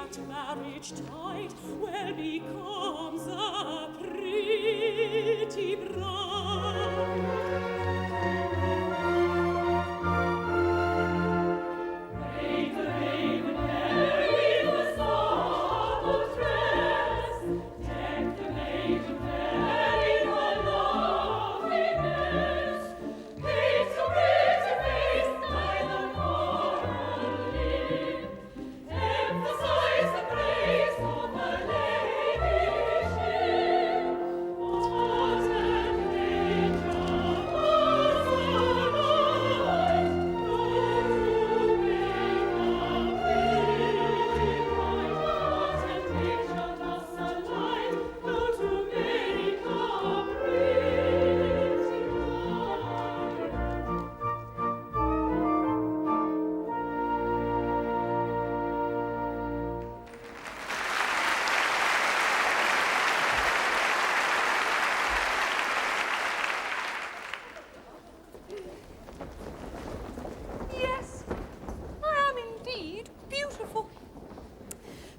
at marriage tide well becomes a pretty bride.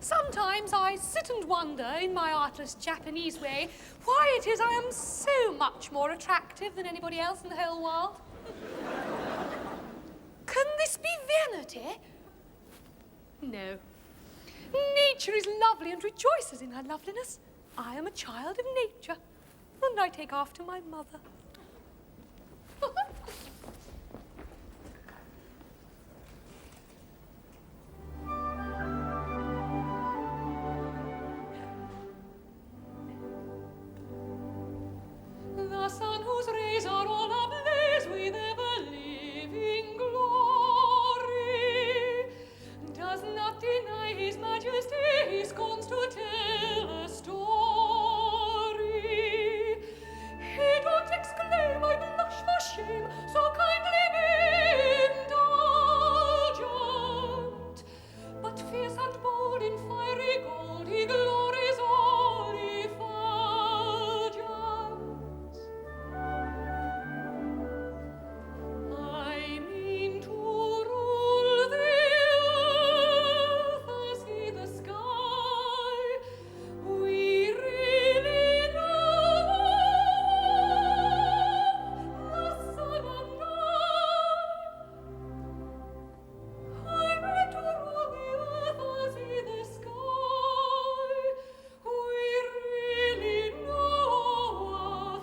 Sometimes I sit and wonder, in my artless Japanese way, why it is I am so much more attractive than anybody else in the whole world. Can this be vanity? No. Nature is lovely and rejoices in her loveliness. I am a child of nature, and I take after my mother. The sun whose rays are all ablaze with ever-living glory does not deny his majesty, he scorns to tell a story. He don't exclaim, I blush for shame, so kindly be indulgent, but fierce and bold in fiery gold he glories all effulgent. I mean to rule the earth as he the sky. We really love the sun and I mean to rule the earth as he the sky. We really know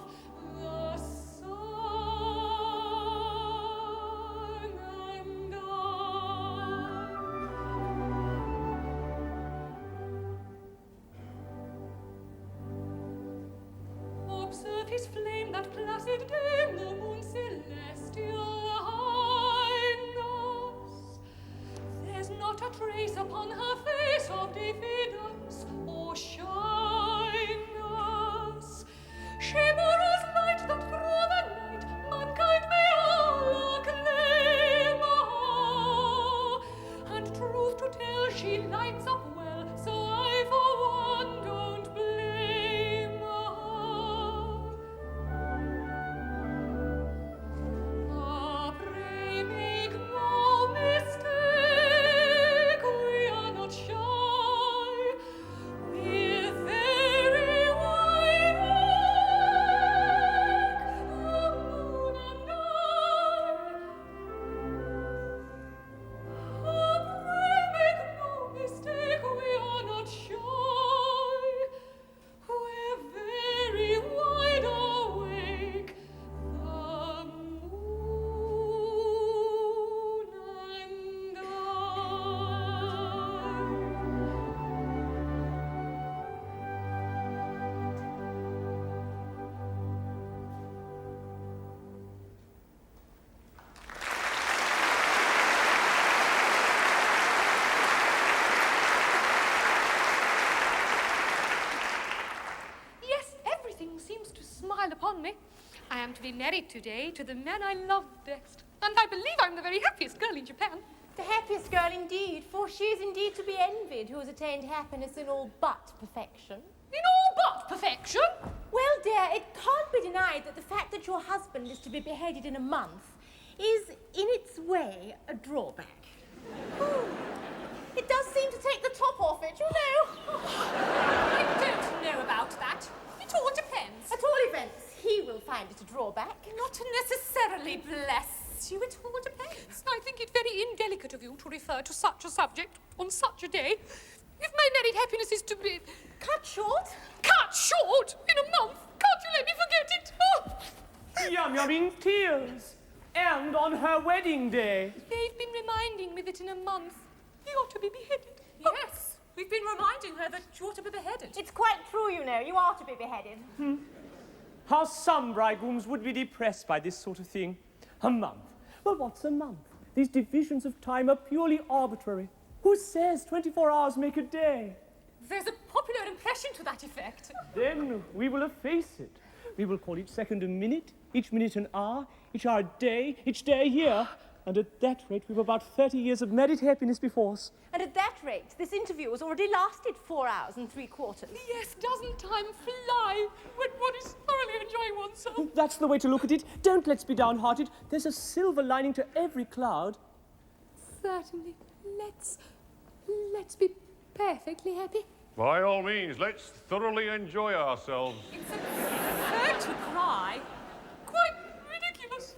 the sun and observe his flame, that placid dame, the moon celestial highness. There's not a trace upon her face of diffidence or shyness. She bore us light that through the night mankind may all acclaim her. And truth to tell, she lights up well, so I for one don't blame her. Pray make no mistake, we are not shy. We're very wide awake, the moon and I. Pray make no mistake, we are not shy. We're very wide awake, the moon and I. Yes, everything seems to smile upon me. I am to be married today to the man I love best, and I believe I'm the very happiest girl in Japan. The happiest girl indeed, for she is indeed to be envied who has attained happiness in all but perfection. In all but perfection. Well, dear, it can't be denied that the fact that your husband is to be beheaded in a month is, in its way, a drawback. It does seem to take the top off it. You delicate of you to refer to such a subject on such a day. If my married happiness is to be... Cut short? Cut short in a month? Can't you let me forget it? Oh. Yum in tears. And on her wedding day. They've been reminding me that in a month he ought to be beheaded. Yes, we've been reminding her that she ought to be beheaded. It's quite true, you know. You are to be beheaded. How some bridegrooms would be depressed by this sort of thing. A month. Well, what's a month? These divisions of time are purely arbitrary. Who says 24 hours make a day? There's a popular impression to that effect. Then we will efface it. We will call each second a minute, each minute an hour, each hour a day, each day a year. And at that rate, we've about 30 years of married happiness before us. And at that rate, this interview has already lasted 4 hours and 3/4. Yes, doesn't time fly when one is thoroughly enjoying oneself? That's the way to look at it. Don't let's be downhearted. There's a silver lining to every cloud. Certainly. Let's be perfectly happy. By all means, let's thoroughly enjoy ourselves. It's absurd to cry. Quite ridiculous.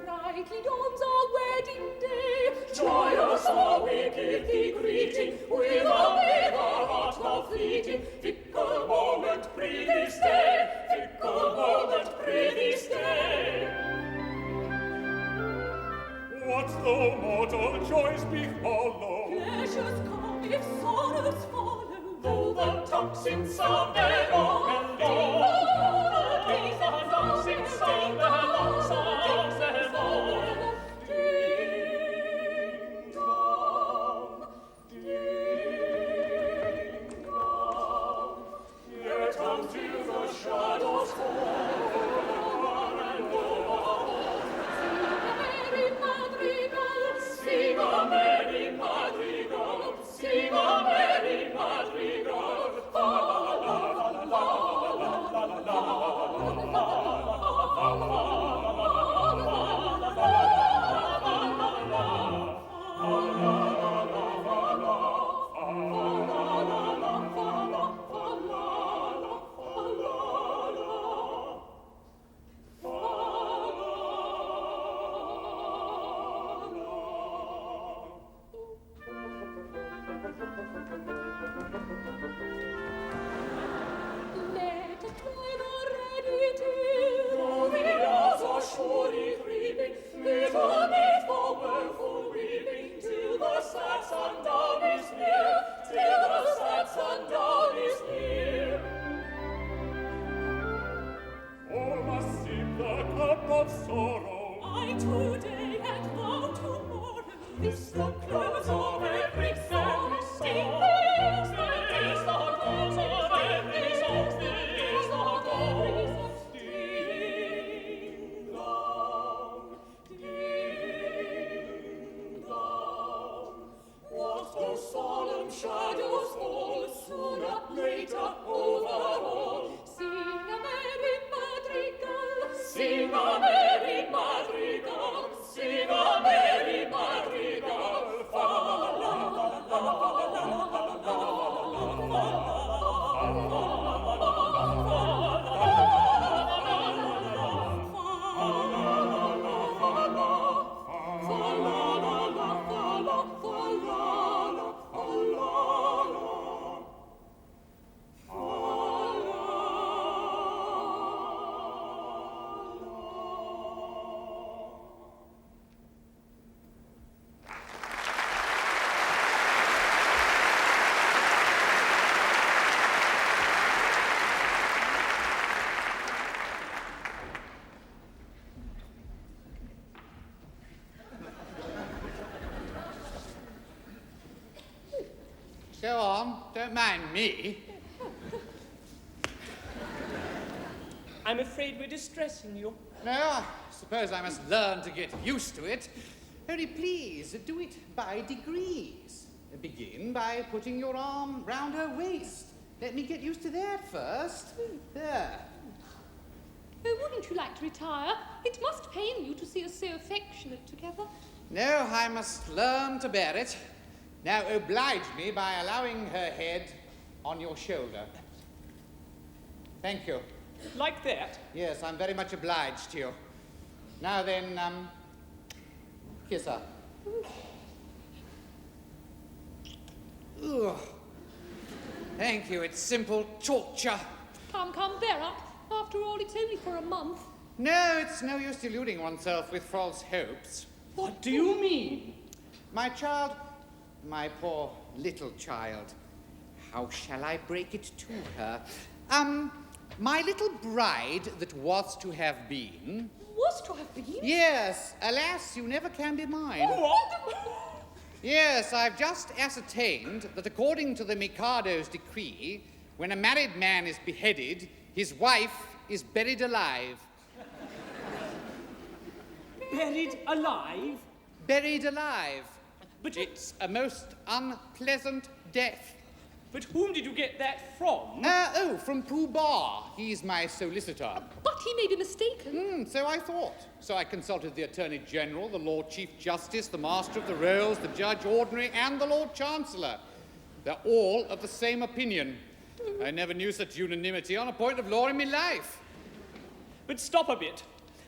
Brightly dawns our wedding day. Joyous are we, give thee greeting, with our heart now fleeting. Fickle moment, prithee stay. Fickle moment, prithee stay. What though mortal joys befallow? Pleasures come if sorrows follow. Though the tocsin sound their own, and all these are tocsin sound their own, sounds their own. Ding dong, ding dong. Yet until the shadows fall and go, sing a merry madrigal, sing a merry madrigal, la la la la la la la sorrow. I today and thou tomorrow. This the close of every song. This the close of every song. This the close. Ding dong, ding dong. What those solemn shadows fall, sooner, later, over all. Sing a merry madrigal, sing a merry madrigal, sing a merry madrigal, fa la la la la la la Go on, don't mind me. I'm afraid we're distressing you. No, I suppose I must learn to get used to it. Only please, do it by degrees. Begin by putting your arm round her waist. Let me get used to that first. There. Oh, wouldn't you like to retire? It must pain you to see us so affectionate together. No, I must learn to bear it. Now oblige me by allowing her head on your shoulder. Thank you. Like that? Yes, I'm very much obliged to you. Now then, kiss her. Ugh. Thank you, it's simple torture. Come, bear up. After all, it's only for a month. No, it's no use deluding oneself with false hopes. What do you mean? My child, my poor little child, how shall I break it to her? My little bride that was to have been... Was to have been? Yes, alas, you never can be mine. What? Yes, I've just ascertained that according to the Mikado's decree, when a married man is beheaded, his wife is buried alive. Buried alive? Buried alive. But It's a most unpleasant death. But whom did you get that from? From Pooh Bah. He's my solicitor. But he made a mistake. So I thought. So I consulted the Attorney General, the Lord Chief Justice, the Master of the Rolls, the Judge Ordinary, and the Lord Chancellor. They're all of the same opinion. I never knew such unanimity on a point of law in my life. But stop a bit.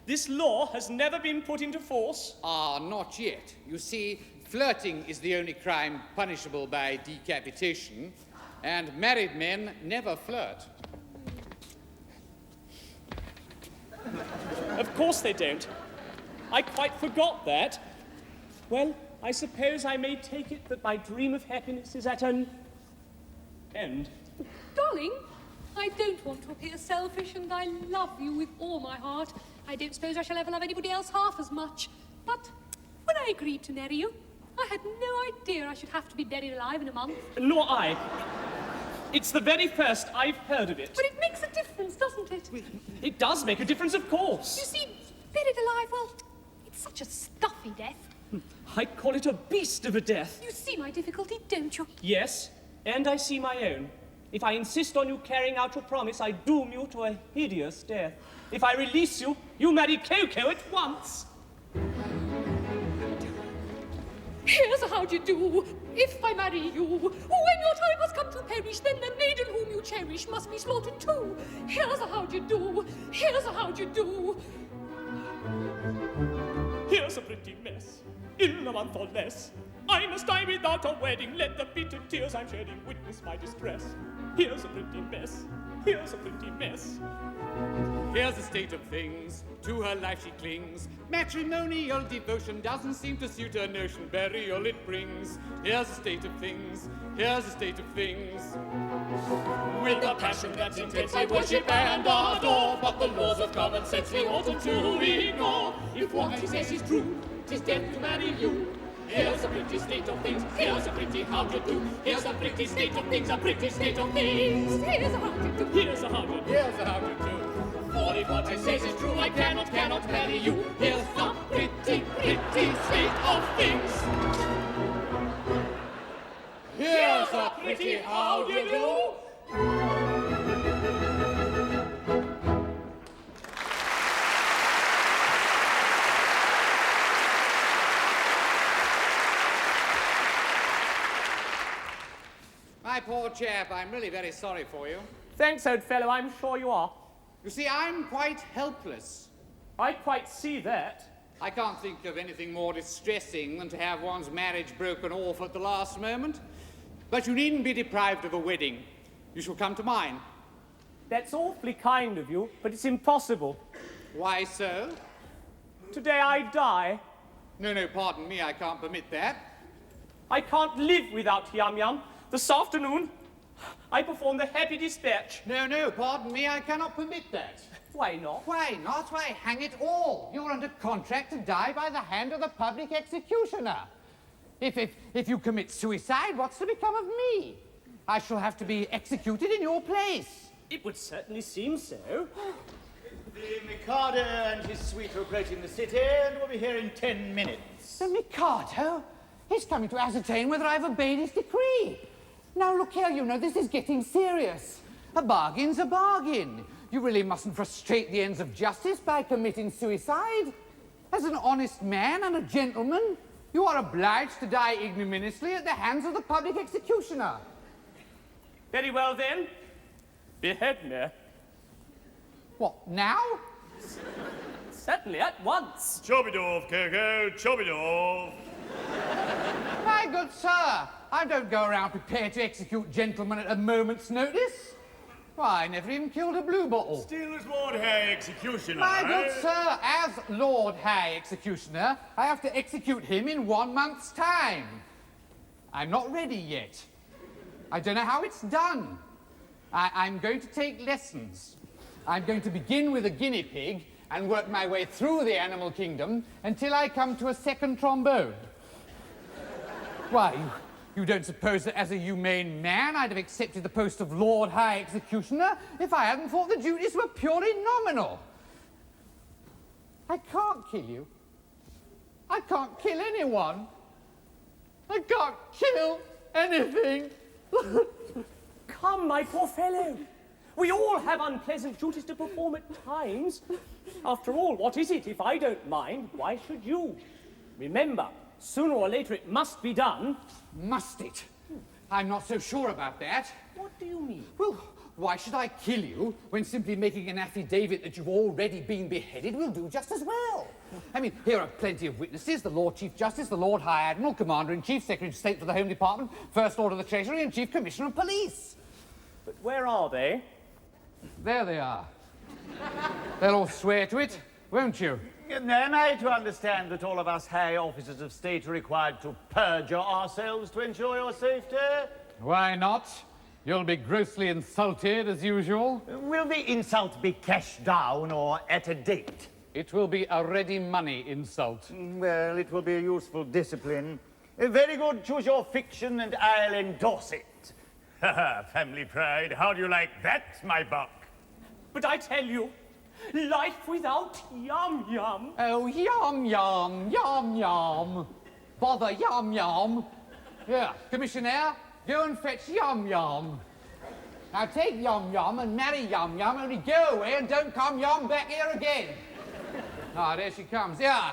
This law has never been put into force. Ah, not yet. You see, flirting is the only crime punishable by decapitation, and married men never flirt. Of course they don't. I quite forgot that. Well, I suppose I may take it that my dream of happiness is at an end. Darling, I don't want to appear selfish, and I love you with all my heart. I don't suppose I shall ever love anybody else half as much. But when I agreed to marry you, I had no idea I should have to be buried alive in a month. Nor I. It's the very first I've heard of it. But it makes a difference, doesn't it? It does make a difference, of course. You see, buried alive, well, it's such a stuffy death. I call it a beast of a death. You see my difficulty, don't you? Yes, and I see my own. If I insist on you carrying out your promise, I doom you to a hideous death. If I release you, you marry Coco at once. Here's how you do. If I marry you, when your time has come to perish, then the maiden whom you cherish must be slaughtered too. Here's how you do. Here's how you do. Here's a pretty mess. In a month or less, I must die without a wedding. Let the bitter tears I'm shedding witness my distress. Here's a pretty mess. Here's a pretty mess. Here's the state of things. To her life she clings. Matrimonial devotion doesn't seem to suit her notion. Burial it brings. Here's the state of things. Here's the state of things. With a passion that's intense I worship and adore, but the laws of common sense we oughtn't to ignore. If what he says is true, 'tis death to marry you. Here's a pretty state of things, here's a pretty how to do. Here's a pretty state of things, a pretty state of things. Here's how you do. Here's a hundred. Here's how to do. For if what he says is true, I cannot marry you. Here's the pretty, pretty state of things. Here's a pretty how do you do. My poor chap, I'm really very sorry for you. Thanks, old fellow, I'm sure you are. You see, I'm quite helpless. I quite see that. I can't think of anything more distressing than to have one's marriage broken off at the last moment. But you needn't be deprived of a wedding. You shall come to mine. That's awfully kind of you, but it's impossible. Why so? Today I die. No, pardon me, I can't permit that. I can't live without Yum Yum. This afternoon, I performed the Happy Dispatch. No, pardon me, I cannot permit that. Why not? Why not? Why, hang it all. You're under contract to die by the hand of the public executioner. If you commit suicide, what's to become of me? I shall have to be executed in your place. It would certainly seem so. The Mikado and his suite are approaching the city and will be here in 10 minutes. The Mikado? He's coming to ascertain whether I've obeyed his decree. Now, look here, you know, this is getting serious. A bargain's a bargain. You really mustn't frustrate the ends of justice by committing suicide. As an honest man and a gentleman, you are obliged to die ignominiously at the hands of the public executioner. Very well, then. Behead me. What, now? Certainly, at once. Chobby-dove, Coco, chobby-dove. My good sir, I don't go around prepared to execute gentlemen at a moment's notice. Why, I never even killed a blue bottle. Still as Lord High Executioner. My good sir, as Lord High Executioner, I have to execute him in 1 month's time. I'm not ready yet. I don't know how it's done. I'm going to take lessons. I'm going to begin with a guinea pig and work my way through the animal kingdom until I come to a second trombone. Why, you don't suppose that as a humane man I'd have accepted the post of Lord High Executioner if I hadn't thought the duties were purely nominal? I can't kill you. I can't kill anyone. I can't kill anything. Come, my poor fellow. We all have unpleasant duties to perform at times. After all, what is it? If I don't mind, why should you? Remember, sooner or later it must be done. Must it? I'm not so sure about that. What do you mean? Well, why should I kill you when simply making an affidavit that you've already been beheaded will do just as well? I mean, here are plenty of witnesses, the Lord Chief Justice, the Lord High Admiral, Commander-in-Chief, Secretary of State for the Home Department, First Lord of the Treasury and Chief Commissioner of Police. But where are they? There they are. They'll all swear to it, won't you? Am I to understand that all of us high officers of state are required to perjure ourselves to ensure your safety? Why not? You'll be grossly insulted, as usual. Will the insult be cash down or at a date? It will be a ready money insult. Well, it will be a useful discipline. Very good, choose your fiction and I'll endorse it. Family pride. How do you like that, my buck? But I tell you, life without yum-yum. Oh, yum-yum, yum-yum. Bother yum-yum. Yeah, Commissioner, go and fetch yum-yum. Now take yum-yum and marry yum-yum, only go away and don't come yum back here again. Ah, there she comes. Yeah,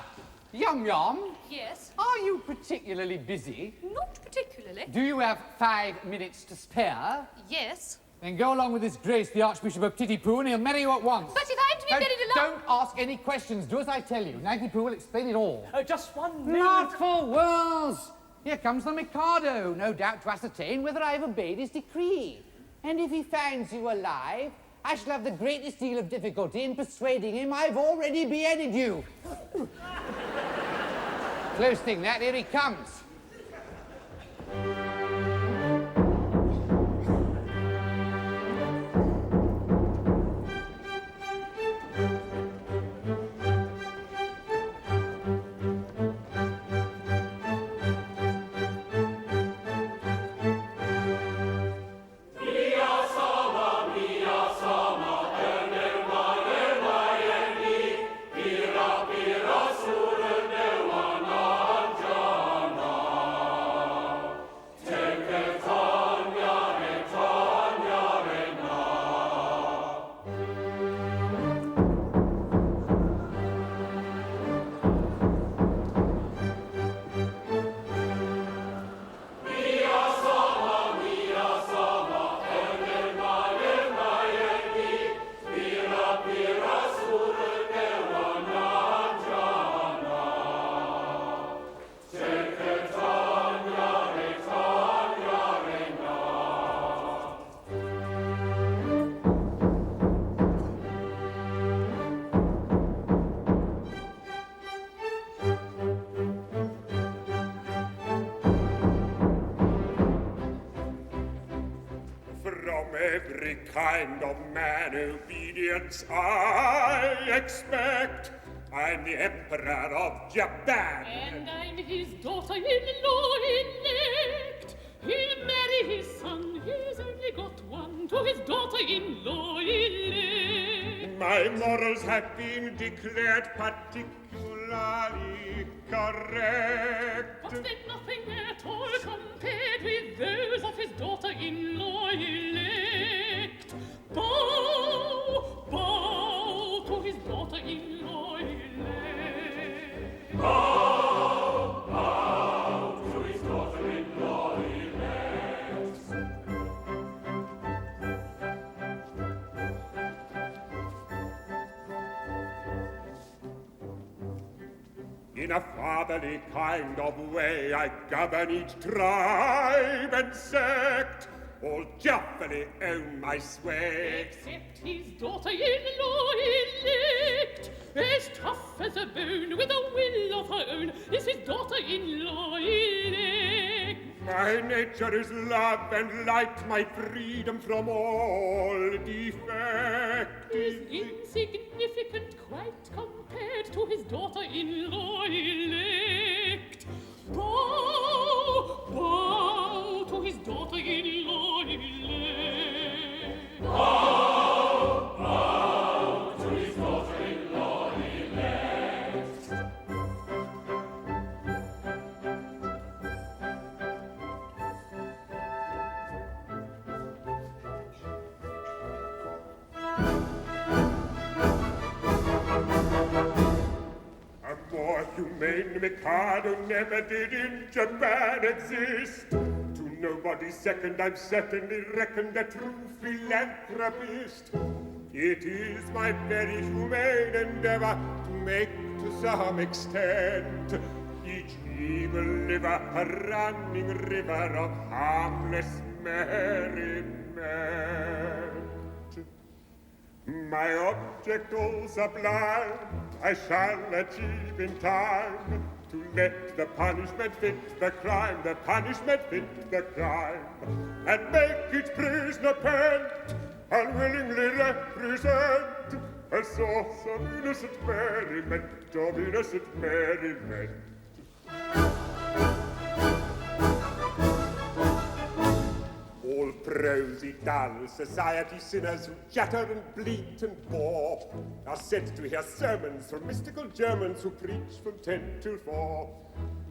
yum-yum. Yes? Are you particularly busy? Not particularly. Do you have 5 minutes to spare? Yes. Then go along with his grace, the Archbishop of Titipu, and he'll marry you at once. But if I'm to be married alone... Don't ask any questions. Do as I tell you. Titipu will explain it all. Just one moment. Not for worlds. Here comes the Mikado, no doubt to ascertain whether I have obeyed his decree. And if he finds you alive, I shall have the greatest deal of difficulty in persuading him I've already beheaded you. Close thing, that. Here he comes. Every kind of man obedience I expect. I'm the Emperor of Japan. And I'm his daughter-in-law elect. He'll marry his son, he's only got one, to his daughter-in-law elect. My morals have been declared particularly correct. But they're nothing at all compared with those of his daughter-in-law elect. Bow, bow to his daughter-in-law elect. Bow, bow to his daughter-in-law elect. In a fatherly kind of way I govern each tribe and sect, all joyfully own my sway. Except his daughter-in-law elect, as tough as a bone with a will of her own, is his daughter-in-law elect. My nature is love and light, my freedom from all defect Is insignificant quite compared to his daughter-in-law elect. Bow, bow to his daughter-in-law elect. Bow, bow to his daughter-in-law elect. A more humane Mikado never did in Japan exist. To nobody's second, I'm certainly reckoned a true philanthropist. It is my very humane endeavor to make, to some extent, each evil liver a running river of harmless merriment. My object all sublime I shall achieve in time, to let the punishment fit the crime, the punishment fit the crime, and make each prisoner pent, unwillingly represent a source of innocent merriment, of innocent merriment. All prosy, dull society sinners who chatter and bleat and bore are sent to hear sermons from mystical Germans who preach from 10 till 4.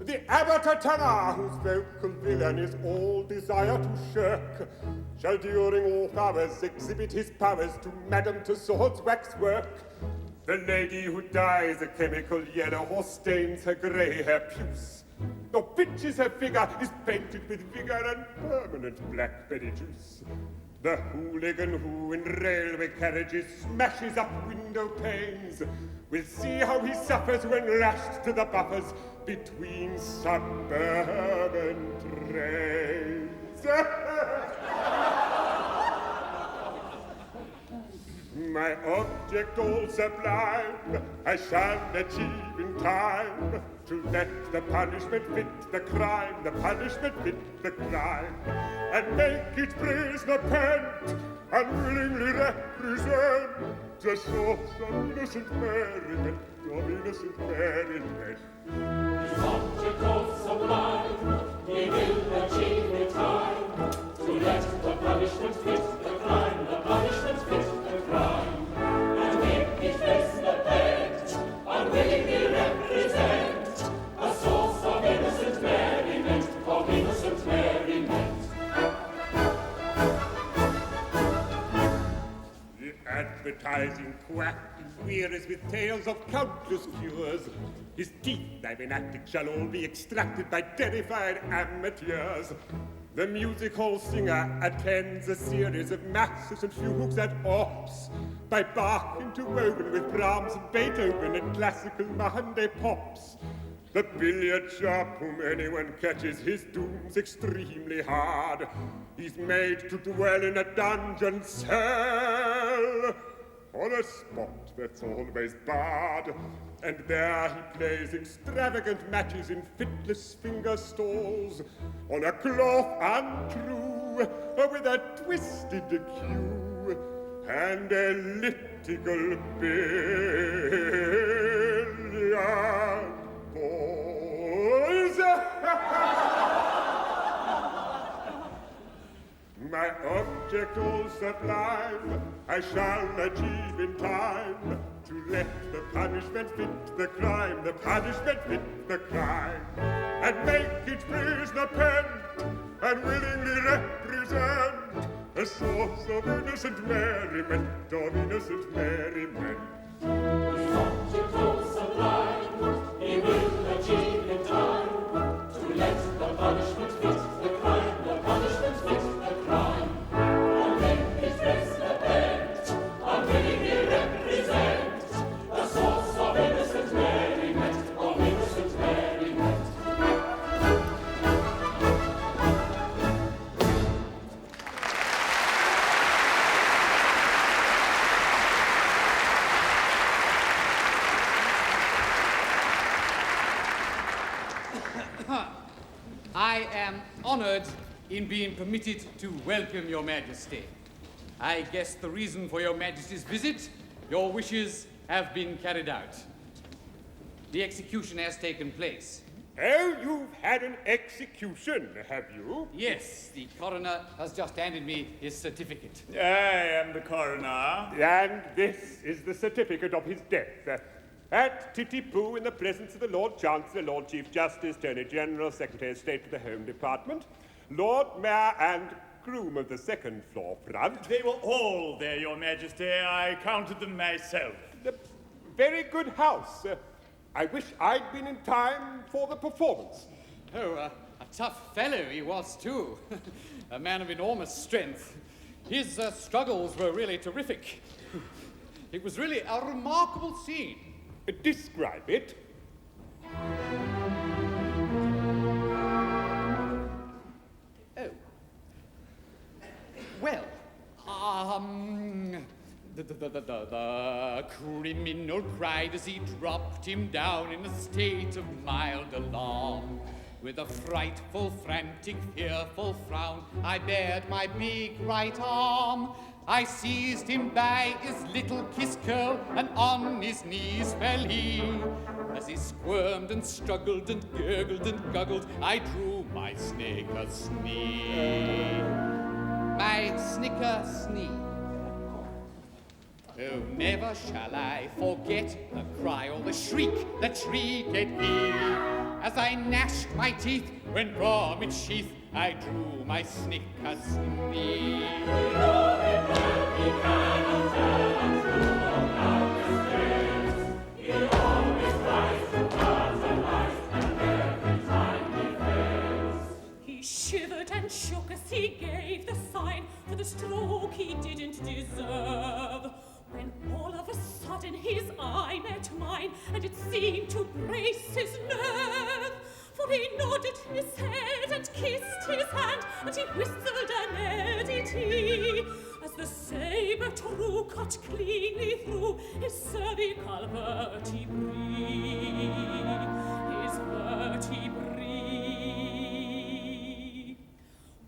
The abbot Atana, whose vocal villain is all desire to shirk, shall during all hours exhibit his powers to Madame Tussauds' waxwork. The lady who dyes a chemical yellow or stains her grey hair puce, or pitches her figure, is painted with vigor and permanent blackberry juice. The hooligan who in railway carriages smashes up window panes will see how he suffers when lashed to the buffers between suburban trains. My object all sublime I shall achieve in time, to let the punishment fit the crime, the punishment fit the crime, and make each prisoner pent, unwillingly represent the source of innocent merriment, of innocent merriment. His object all sublime he will achieve in time, to let the punishment fit the crime, the punishment fit the crime, and make each prisoner pent, unwillingly represent a source of innocent merriment, of innocent merriment. The advertising quack wearies with tales of countless cures. His teeth, I've enacted, shall all be extracted by terrified amateurs. The music hall singer attends a series of masses and fugues and ops, by Bach interwoven with Brahms and Beethoven and classical Monday pops. The billiard sharp whom anyone catches, his doom's extremely hard. He's made to dwell in a dungeon cell, on a spot that's always barred, and there he plays extravagant matches in fitless finger stalls, on a cloth untrue, with a twisted cue, and elliptical billiard balls. My object all sublime I shall achieve in time, to let the punishment fit the crime, the punishment fit the crime, and make each prisoner pent, and willingly represent a source of innocent merriment, of innocent merriment. His object all sublime he will achieve in time, to let the punishment fit the crime, the punishment fit the crime, and make his prisoner pent, unwillingly represent a source of innocent merriment, of innocent I am honored in being permitted to welcome your majesty. I guess the reason for your majesty's visit, your wishes have been carried out. The execution has taken place. Oh, you've had an execution, have you? Yes, the coroner has just handed me his certificate. I am the coroner. And this is the certificate of his death. At Titipu, in the presence of the Lord Chancellor, Lord Chief Justice, Attorney General, Secretary of State of the Home Department, Lord Mayor and groom of the second floor front. They were all there, Your Majesty. I counted them myself. A very good house. I wish I'd been in time for the performance. Oh, a tough fellow he was, too. A man of enormous strength. His struggles were really terrific. It was really a remarkable scene. Describe it. Oh. Well, the criminal cried as he dropped him down in a state of mild alarm. With a frightful, frantic, fearful frown, I bared my big right arm. I seized him by his little kiss curl, and on his knees fell he. As he squirmed and struggled and gurgled and guggled, I drew my snicker snee. My snicker snee. Oh, never shall I forget the cry or the shriek that shrieked he. As I gnashed my teeth, when from its sheath I drew my snicker snee. He shivered and shook as he gave the sign for the stroke he didn't deserve. When all of a sudden his eye met mine, and it seemed to brace his nerve. For he nodded his head and kissed his hand, and he whistled an edity, as the sabre true cut cleanly through his cervical vertebrae. His vertebrae.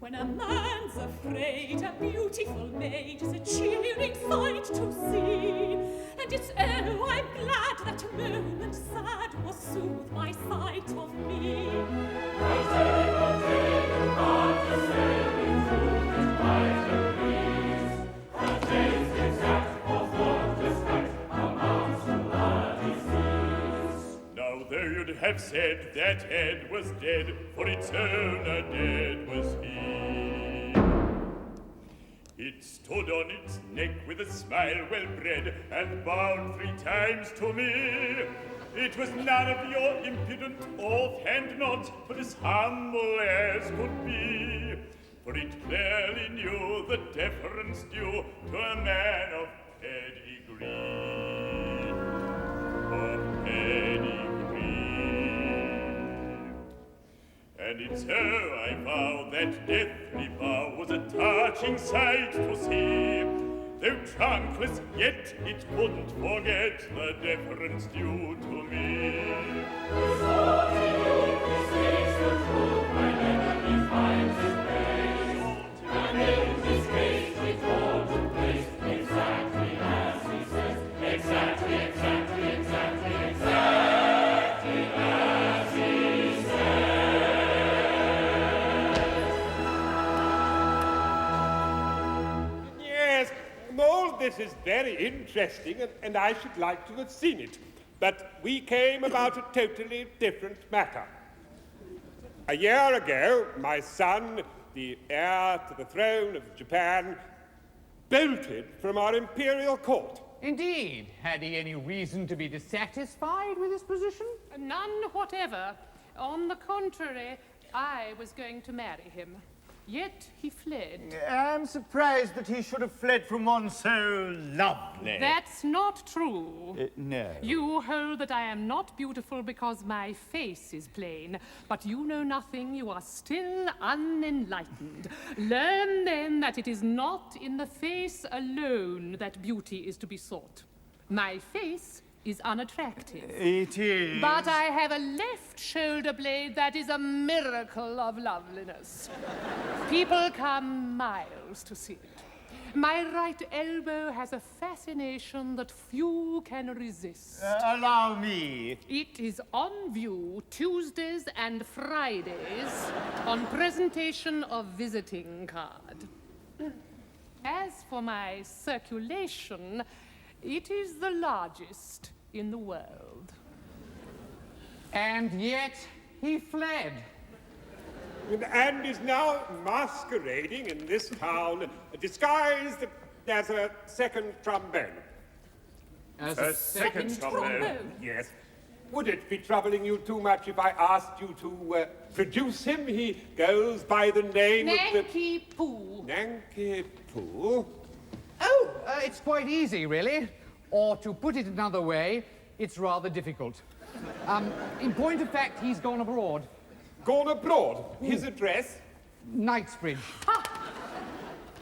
When a man's afraid, a beautiful maid is a cheering sight to see. And it's oh, I'm glad that moment sad was soothed my sight of me. Now there you'd have said that head was dead, for its owner dead was he. It stood on its neck with a smile well bred, and bowed 3 times to me. It was none of your impudent offhand nods, but as humble as could be. For it clearly knew the deference due to a man of pedigree. Of pedigree. And it's so I vow that deathly bow was a touching sight to see. Though trunkless, yet it couldn't forget the deference due to me. And in this case we call to place exactly as he says, exactly, exactly, exactly, exactly as he says. Yes, all this is very interesting, and I should like to have seen it. But we came about a totally different matter. A year ago, my son, the heir to the throne of Japan, bolted from our imperial court. Indeed. Had he any reason to be dissatisfied with his position? None whatever. On the contrary, I was going to marry him. Yet he fled. I'm surprised that he should have fled from one so lovely. That's not true. No. You hold that I am not beautiful because my face is plain, but you know nothing, you are still unenlightened. Learn then that it is not in the face alone that beauty is to be sought. My face is unattractive. It is. But I have a left shoulder blade that is a miracle of loveliness. People come miles to see it. My right elbow has a fascination that few can resist. Allow me. It is on view Tuesdays and Fridays on presentation of visiting card. As for my circulation, it is the largest in the world. And yet he fled. And is now masquerading in this town, disguised as a second trombone. As A second trombone? Yes. Would it be troubling you too much if I asked you to produce him? He goes by the name of Nanki Poo. Nanki Poo? Oh, it's quite easy, really. Or to put it another way, it's rather difficult. In point of fact, he's gone abroad. Gone abroad? His address? Knightsbridge.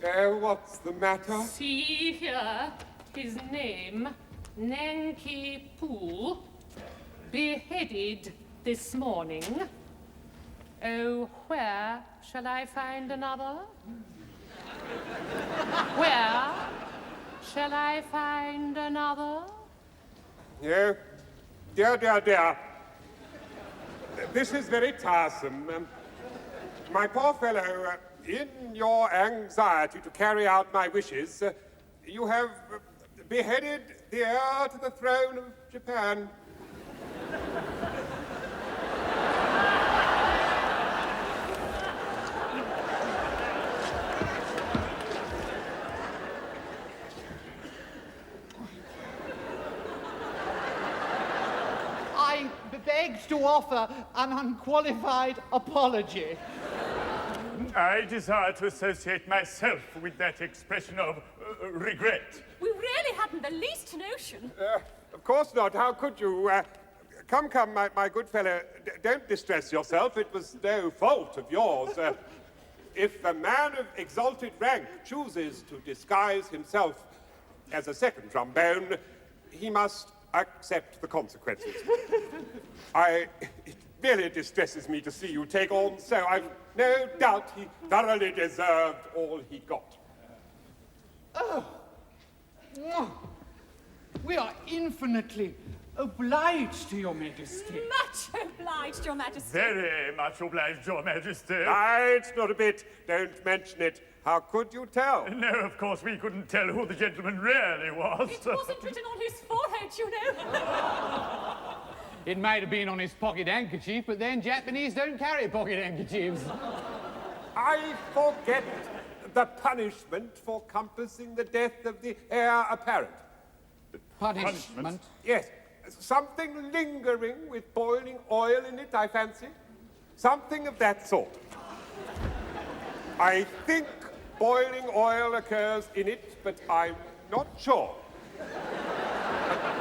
What's the matter? See here, his name, Nanki Poo, beheaded this morning. Oh, where shall I find another? Where shall I find another? Oh, dear, dear, dear. This is very tiresome. My poor fellow, in your anxiety to carry out my wishes, you have beheaded the heir to the throne of Japan. I beg to offer an unqualified apology. I desire to associate myself with that expression of regret. We really hadn't the least notion. Of course not. How could you? Come, my good fellow, don't distress yourself. It was no fault of yours. If a man of exalted rank chooses to disguise himself as a second trombone, he must accept the consequences. It really distresses me to see you take on so. I've no doubt he thoroughly deserved all he got. Oh. We are infinitely obliged to your Majesty. Much obliged, Your Majesty. Very much obliged, Your Majesty. It's not a bit. Don't mention it. How could you tell? No, of course, we couldn't tell who the gentleman really was. It wasn't written on his forehead, you know. It might have been on his pocket handkerchief, but then Japanese don't carry pocket handkerchiefs. I forget the punishment for compassing the death of the heir apparent. Punishment? Yes. Something lingering with boiling oil in it, I fancy. Something of that sort. I think boiling oil occurs in it, but I'm not sure.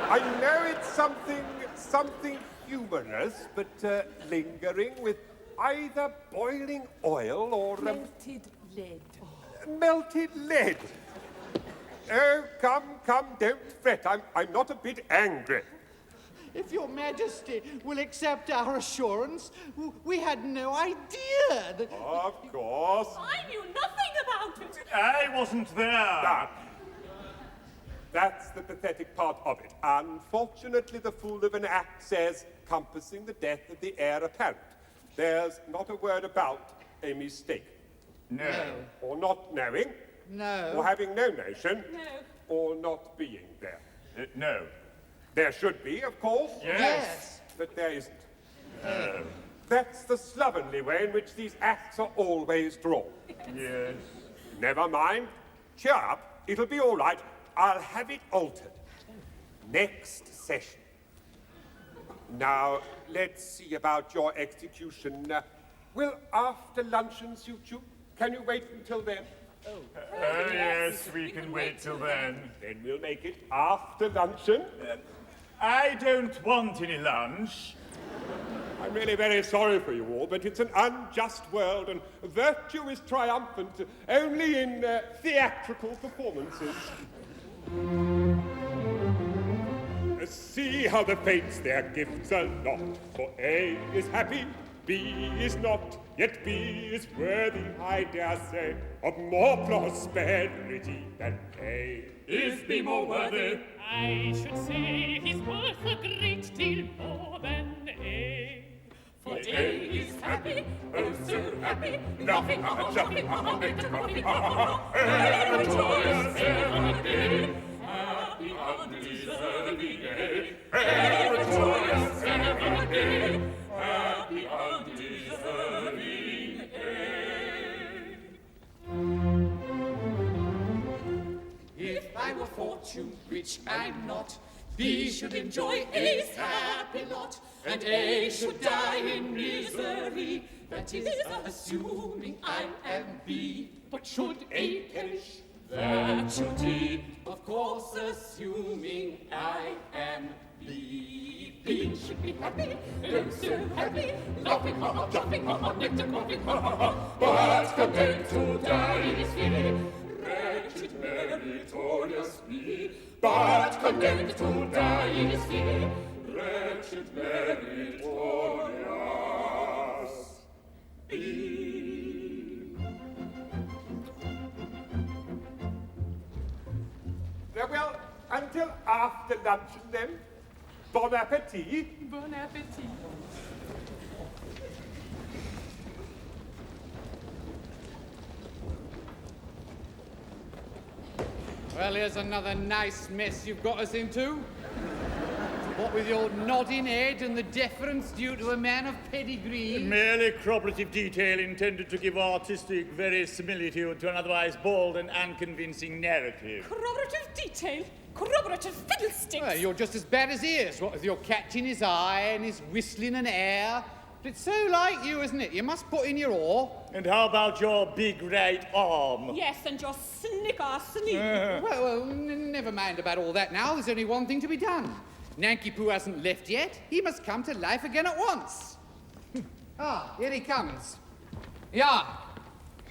I know it's something humorous, but lingering with either boiling oil or... Melted lead. Melted lead. Oh, come, don't fret. I'm not a bit angry. If your Majesty will accept our assurance, we had no idea that... Of course. I knew nothing about it. I wasn't there. That's the pathetic part of it. Unfortunately, the fool of an act says compassing the death of the heir apparent. There's not a word about a mistake. No. Or not knowing. No. Or having no notion. No. Or not being there. No. There should be, of course. Yes. But there isn't. That's the slovenly way in which these acts are always drawn. Yes. Never mind. Cheer up. It'll be all right. I'll have it altered. Next session. Now, let's see about your execution. Will after luncheon suit you? Can you wait until then? Oh, yes, we can wait till then. Then we'll make it after luncheon. I don't want any lunch. I'm really very sorry for you all, but it's an unjust world, and virtue is triumphant only in theatrical performances. See how the fates their gifts allot. For A is happy, B is not. Yet B is worthy, I dare say, of more prosperity than A. Is B more worthy? I should say he's worth a great deal more than A. For A is happy, oh so happy, laughing, jumping, making coffee, meritorious every day. Happy, undeserving A. Meritorious every day. Happy, undeserving A. If I were fortune, which I'm not, B should enjoy A's happy lot, and A should die in misery. That is, assuming I am B. But should A perish, that should D. Of course, assuming I am B. B should be happy, oh so happy, laughing, jumping, nectar, coffee, but condemned to die in his fear. Wretched meritorious B, but condemned to die in his fear. Wretched meritorious B. Well, until after luncheon then. Bon appetit. Bon appetit. Well, here's another nice mess you've got us into. What with your nodding head and the deference due to a man of pedigree. Merely corroborative detail intended to give artistic verisimilitude to an otherwise bald and unconvincing narrative. Corroborative detail? Corroborative fiddlesticks? Well, you're just as bad as he is, what with your catching his eye and his whistling an air. But it's so like you, isn't it? You must put in your oar. And how about your big right arm? Yes, and your snicker sneak. Well, never mind about all that now. There's only one thing to be done. Nanky Poo hasn't left yet. He must come to life again at once. Here he comes. Yeah,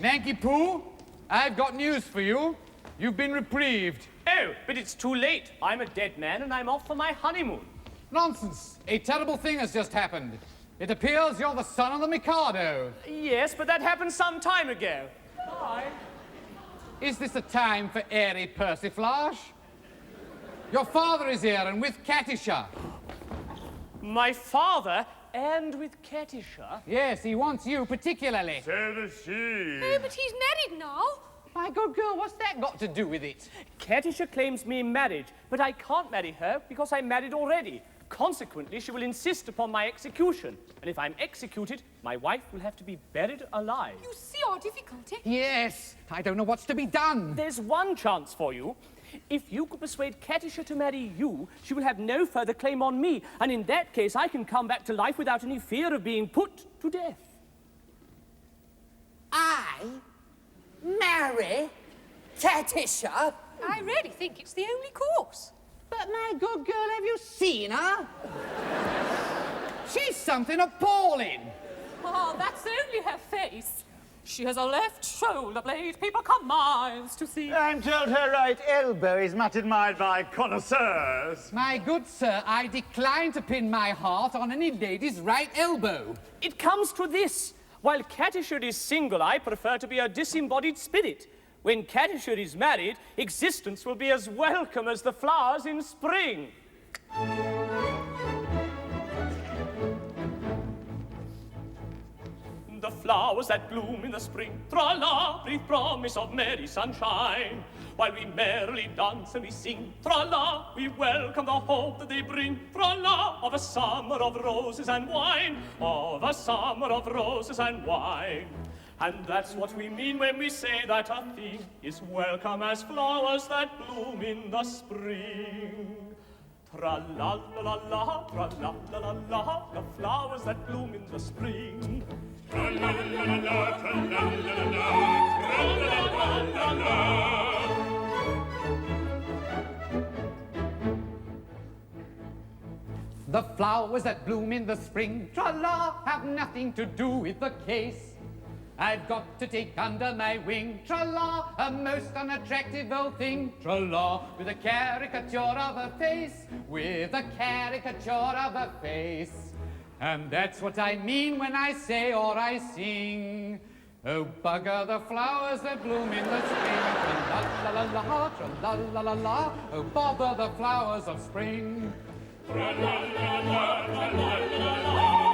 Nanky Poo, I've got news for you. You've been reprieved. Oh, but it's too late. I'm a dead man and I'm off for my honeymoon. Nonsense. A terrible thing has just happened. It appears you're the son of the Mikado. Yes, but that happened some time ago. Why? Is this a time for airy persiflage? Your father is here and with Katisha. My father and with Katisha? Yes, he wants you particularly. So does she. Oh, but he's married now. My good girl, what's that got to do with it? Katisha claims me in marriage, but I can't marry her because I'm married already. Consequently, she will insist upon my execution. And if I'm executed, my wife will have to be buried alive. You see our difficulty? Yes, I don't know what's to be done. There's one chance for you. If you could persuade Katisha to marry you, she will have no further claim on me. And in that case, I can come back to life without any fear of being put to death. I marry Katisha? I really think it's the only course. But my good girl, have you seen her? She's something appalling. Oh, that's only her face. She has a left shoulder blade people come miles to see. I'm told her right elbow is much admired by connoisseurs. My good sir, I decline to pin my heart on any lady's right elbow. It comes to this. While Katisha is single, I prefer to be a disembodied spirit. When Katisha is married, existence will be as welcome as the flowers in spring. The flowers that bloom in the spring, tra-la, breathe promise of merry sunshine. While we merrily dance and we sing, tra-la, we welcome the hope that they bring, tra-la, of a summer of roses and wine, of a summer of roses and wine. And that's what we mean when we say that a thing is welcome as flowers that bloom in the spring. Tra-la-la-la-la, tra-la-la-la-la, the flowers that bloom in the spring. Tra-la-la-la-la, tra-la-la-la-la, tra-la-la-la-la. The flowers that bloom in the spring, tra-la, have nothing to do with the case. I've got to take under my wing, tra-la, a most unattractive old thing, tra-la, with a caricature of a face, with a caricature of a face. And that's what I mean when I say or I sing. Oh, bugger the flowers that bloom in the spring, tra-la-la-la-la, tra-la-la-la-la, oh, bother the flowers of spring. Tra-la-la-la, tra-la-la-la, tra-la-la-la-la.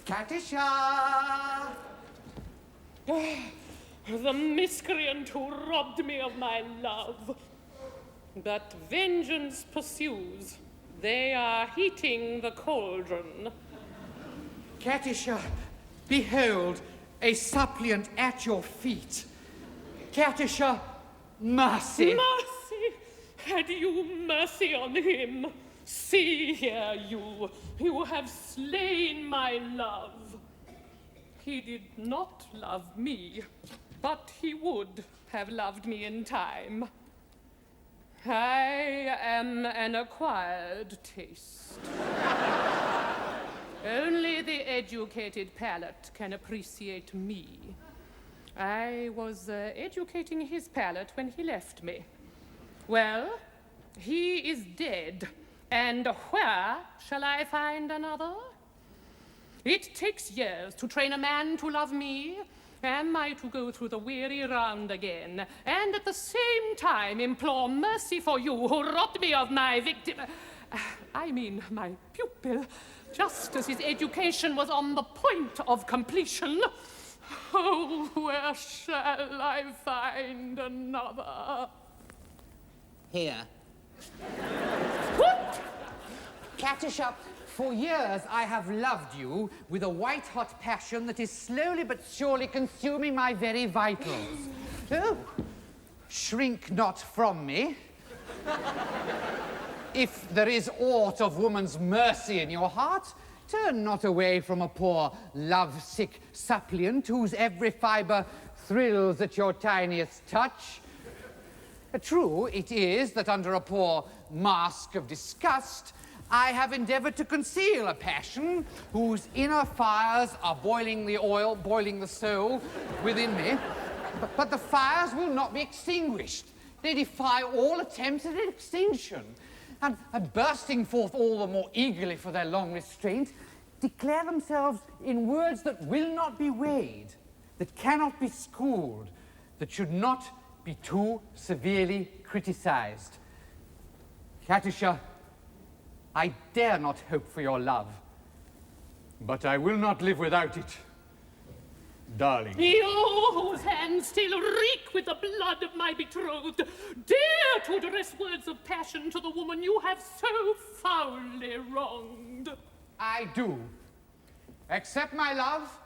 Katisha! The miscreant who robbed me of my love. But vengeance pursues. They are heating the cauldron. Katisha, behold, a suppliant at your feet. Katisha, mercy. Mercy! Had you mercy on him? See here, you have slain my love. He did not love me, but he would have loved me in time. I am an acquired taste. Only the educated palate can appreciate me. I was educating his palate when he left me. Well, he is dead. And where shall I find another? It takes years to train a man to love me. Am I to go through the weary round again, and at the same time implore mercy for you who robbed me of my victim? My pupil, just as his education was on the point of completion. Oh, where shall I find another? Here. What? Katusha, for years I have loved you with a white-hot passion that is slowly but surely consuming my very vitals. Oh, shrink not from me. If there is aught of woman's mercy in your heart, turn not away from a poor, love-sick suppliant whose every fibre thrills at your tiniest touch. True it is that under a poor mask of disgust, I have endeavoured to conceal a passion whose inner fires are boiling the oil, boiling the soul within me. But the fires will not be extinguished. They defy all attempts at extinction. And bursting forth all the more eagerly for their long restraint, declare themselves in words that will not be weighed, that cannot be schooled, that should not be too severely criticized. Katusha, I dare not hope for your love, but I will not live without it, darling. You, whose hands still reek with the blood of my betrothed, dare to address words of passion to the woman you have so foully wronged. I do. Accept my love,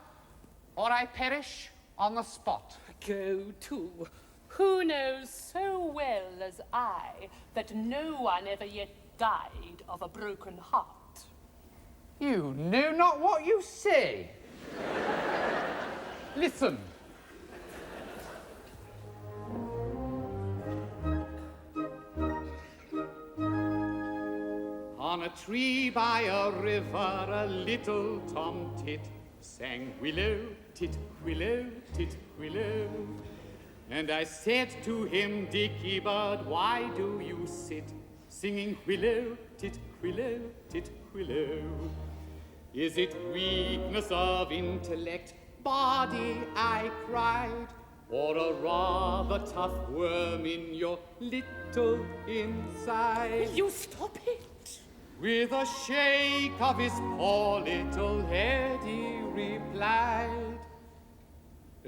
or I perish on the spot. Go to. Who knows so well as I that no one ever yet died of a broken heart? You know not what you say. Listen. On a tree by a river, a little tomtit sang willow, tit, willow, tit, willow. And I said to him, Dicky bird, why do you sit singing willow, tit, willow, tit, willow? Is it weakness of intellect, body, I cried, or a rather tough worm in your little inside? Will you stop it? With a shake of his poor little head, he replied,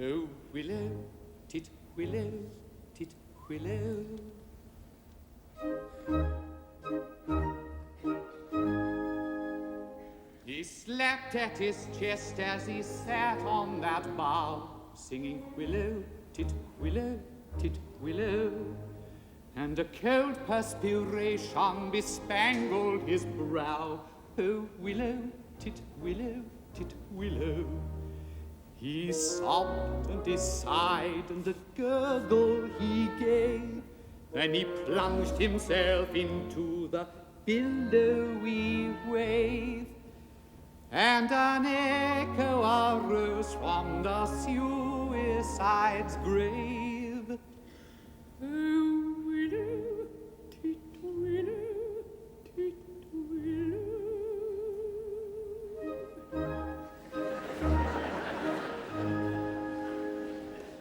oh, willow, tit, willow, tit, willow. He slapped at his chest as he sat on that bough, singing willow, tit, willow, tit, willow. And a cold perspiration bespangled his brow. Oh, willow, tit, willow, tit, willow. He sobbed and he sighed and a gurgle he gave. Then he plunged himself into the billowy wave. And an echo arose from the suicide's grave. Oh, willow, tit, willow, tit, willow.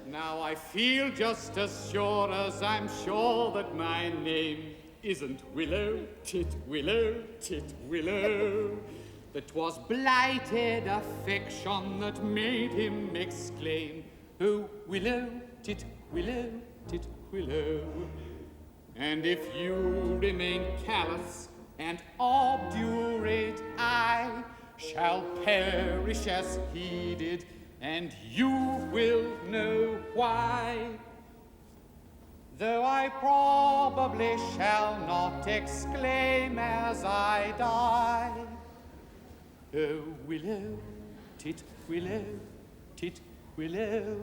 Now I feel just as sure as I'm sure that my name isn't Willow, tit, willow, tit, willow. That 'twas blighted affection that made him exclaim, oh, willow, tit, willow, tit, willow. And if you remain callous and obdurate, I shall perish as he did, and you will know why. Though I probably shall not exclaim as I die, oh, willow, tit, willow, tit, willow.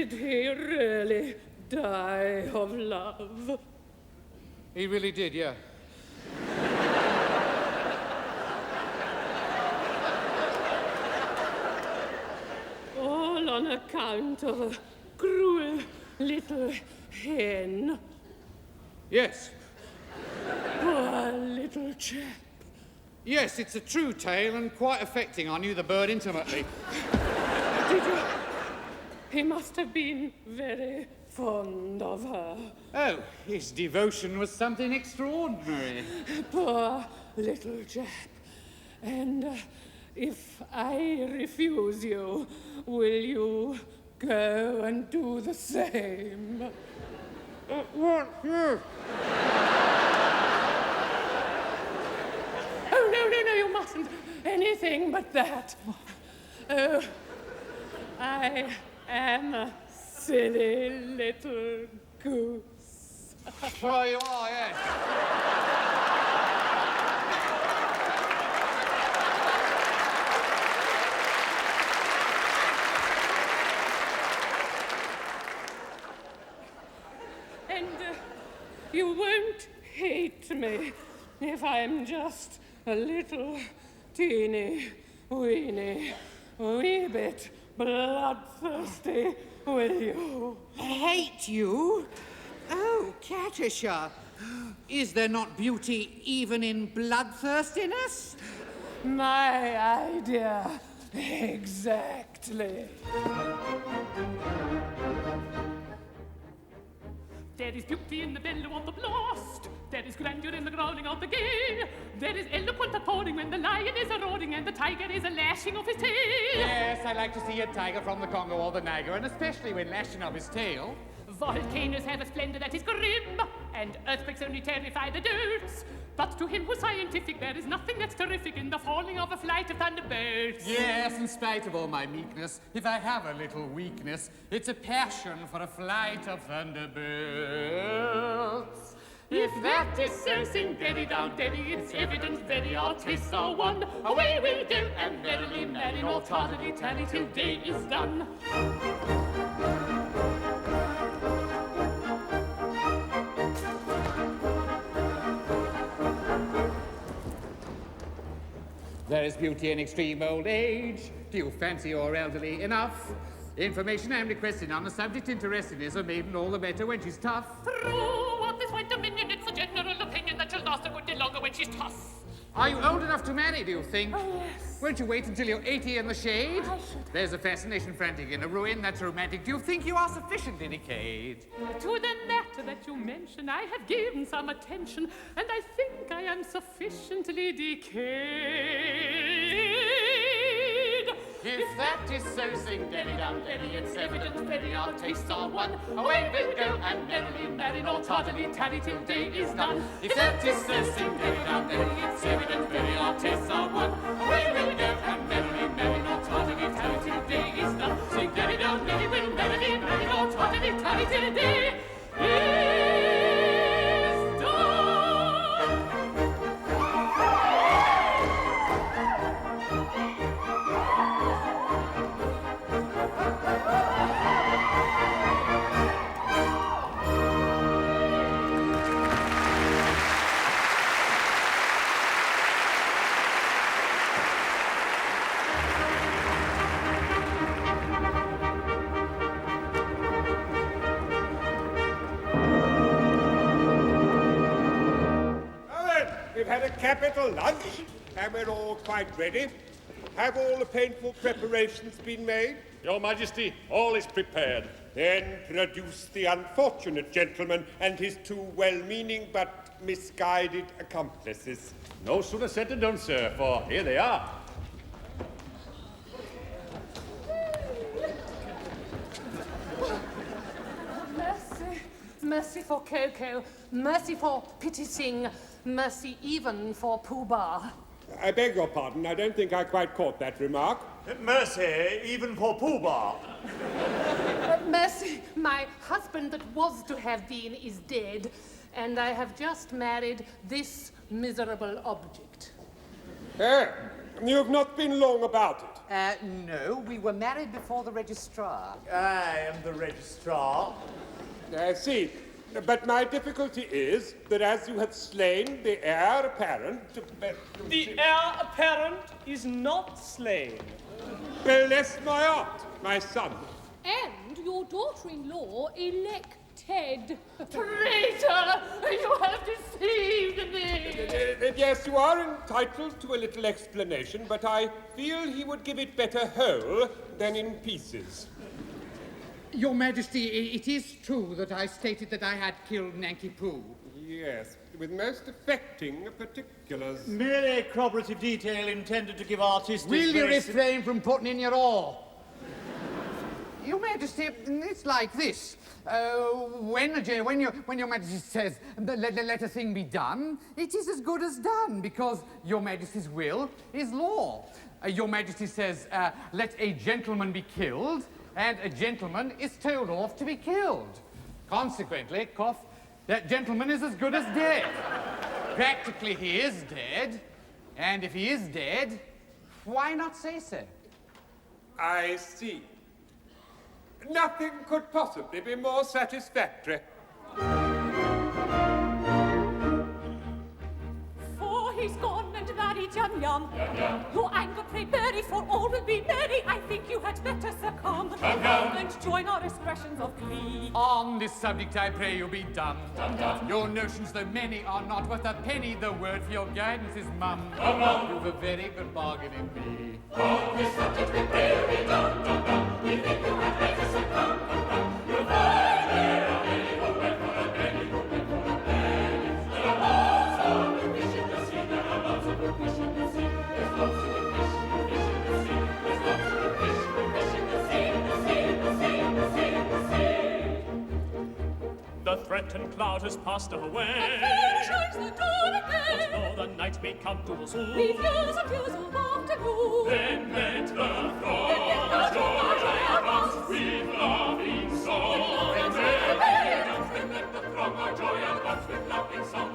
Did he really die of love? He really did, yeah. All on account of a cruel little hen. Yes. Poor little chap. Yes, it's a true tale and quite affecting. I knew the bird intimately. Did you? He must have been very fond of her. Oh, his devotion was something extraordinary. Poor little chap. And if I refuse you, will you go and do the same? What? Yes. Oh, no, you mustn't. Anything but that. Oh, I am a silly little goose. Sure you are, yes. And you won't hate me if I'm just a little teeny, weeny, wee bit bloodthirsty, will you? Hate you? Oh, Katisha. Is there not beauty even in bloodthirstiness? My idea, exactly. There is beauty in the bellow of the blast. There is grandeur in the growling of the gale. There is eloquent appalling when the lion is a-roaring and the tiger is a-lashing of his tail. Yes, I like to see a tiger from the Congo or the Niger, and especially when lashing of his tail. Volcanoes have a splendor that is grim, and earthquakes only terrify the dolts. But to him who's scientific, there is nothing that's terrific in the falling of a flight of thunderbolts. Yes, in spite of all my meekness, if I have a little weakness, it's a passion for a flight of thunderbolts. If that is so, sing Daddy down, Daddy, it's evident very our tastes are one. Away we'll go, and merrily marry, nor tardily tally till day is done. There is beauty in extreme old age. Do you fancy you're elderly enough? Information I'm requesting on the subject interesting is a maiden all the better when she's tough. True, of this white dominion, it's a general opinion that she'll last a good deal longer when she's tough. Are you old enough to marry, do you think? Oh, yes. Won't you wait until you're 80 in the shade? I should. There's a fascination frantic in a ruin that's romantic. Do you think you are sufficiently decayed? To the matter that you mention, I have given some attention, and I think I am sufficiently decayed. If that is so, sing Daddy down, Daddy, it's evident very our tastes are one. Away we'll go and merrily marry, nor tardily tarry till day is done. If that is so, sing Daddy down, Daddy, it's evident very our tastes are one. Away we'll go and merrily marry, nor tardily tarry till day is done. Sing Daddy down, Daddy, we'll merrily marry, nor tardily tarry till day is done. We've had a capital lunch, and we're all quite ready. Have all the painful preparations been made? Your Majesty, all is prepared. Then produce the unfortunate gentleman and his two well-meaning but misguided accomplices. No sooner said than done, sir, for here they are. Mercy, mercy for Coco, mercy for Pity Sing, mercy even for Pooh Bah. I beg your pardon, I don't think I quite caught that remark. Mercy, even for Pooh Bah. Mercy, my husband that was to have been is dead, and I have just married this miserable object. You have not been long about it. No, we were married before the registrar. I am the registrar. I see. But my difficulty is that as you have slain the heir apparent... The heir apparent is not slain. Bless my heart, my son. And your daughter-in-law elected. Traitor! You have deceived me! Yes, you are entitled to a little explanation, but I feel he would give it better whole than in pieces. Your Majesty, it is true that I stated that I had killed Nanki Poo. Yes, with most affecting particulars. Merely corroborative detail intended to give artistic... Will you grace- refrain from putting in your oar? Your Majesty, it's like this. When your Majesty says, let a thing be done, it is as good as done, because your Majesty's will is law. Your Majesty says, let a gentleman be killed, and a gentleman is told off to be killed. Consequently, cough, that gentleman is as good as dead. Practically, he is dead, and if he is dead, why not say so? I see. Nothing could possibly be more satisfactory. For he's gone and married Yum-Yum. Your anger pray bury, for all will be merry. I think you had better succumb. And join our expressions of glee. On this subject, I pray you be dumb. Your notions, though many, are not worth a penny. The word for your guidance is mum. You've a very good bargain in me. On this subject we pray we dumb. We think you had better succumb. You'll find there are many who went for a penny, who went for a penny. There are lots of good fish in the sea. There are lots of good fish in the sea. There's lots of good fish in the sea. There's lots of good fish in the sea. The sea. The threatened cloud has passed away. And shines the dawn again. Once more the night may come to us all. With years and years of afternoon. Then let the throng joy advance with laughing song. Then let the throng joy advance with laughing song.